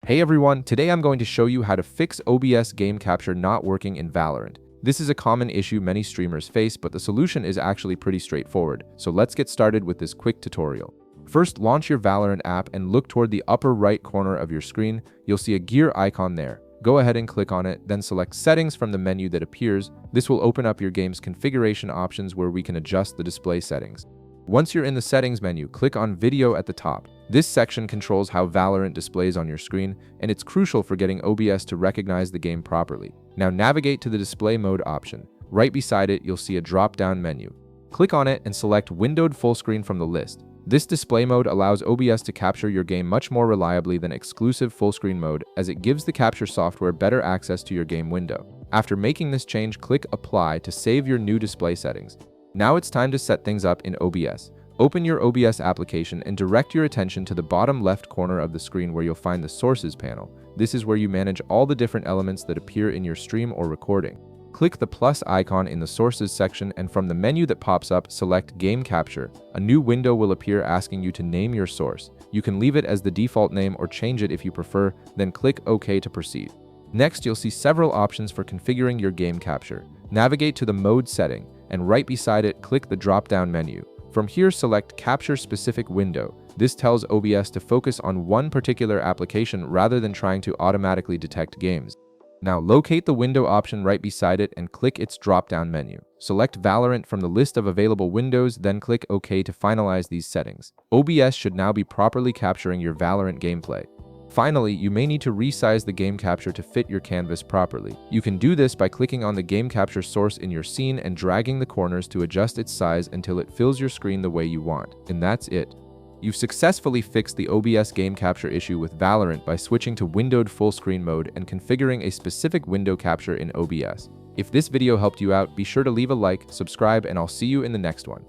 Hey everyone, today I'm going to show you how to fix OBS game capture not working in Valorant. This is a common issue many streamers face, but the solution is actually pretty straightforward. So let's get started with this quick tutorial. First, launch your Valorant app and look toward the upper right corner of your screen. You'll see a gear icon there. Go ahead and click on it, then select Settings from the menu that appears. This will open up your game's configuration options where we can adjust the display settings. Once you're in the Settings menu, click on Video at the top. This section controls how Valorant displays on your screen, and it's crucial for getting OBS to recognize the game properly. Now navigate to the Display Mode option. Right beside it, you'll see a drop-down menu. Click on it and select Windowed Full Screen from the list. This display mode allows OBS to capture your game much more reliably than exclusive full screen mode, as it gives the capture software better access to your game window. After making this change, click Apply to save your new display settings. Now it's time to set things up in OBS. Open your OBS application and direct your attention to the bottom left corner of the screen where you'll find the Sources panel. This is where you manage all the different elements that appear in your stream or recording. Click the plus icon in the Sources section, and from the menu that pops up, select Game Capture. A new window will appear asking you to name your source. You can leave it as the default name or change it if you prefer, then click OK to proceed. Next, you'll see several options for configuring your game capture. Navigate to the Mode setting, and right beside it, click the drop-down menu. From here, select Capture Specific Window. This tells OBS to focus on one particular application rather than trying to automatically detect games. Now locate the window option right beside it and click its drop-down menu. Select Valorant from the list of available windows, then click OK to finalize these settings. OBS should now be properly capturing your Valorant gameplay. Finally, you may need to resize the game capture to fit your canvas properly. You can do this by clicking on the game capture source in your scene and dragging the corners to adjust its size until it fills your screen the way you want. And that's it. You've successfully fixed the OBS game capture issue with Valorant by switching to windowed full screen mode and configuring a specific window capture in OBS. If this video helped you out, be sure to leave a like, subscribe, and I'll see you in the next one.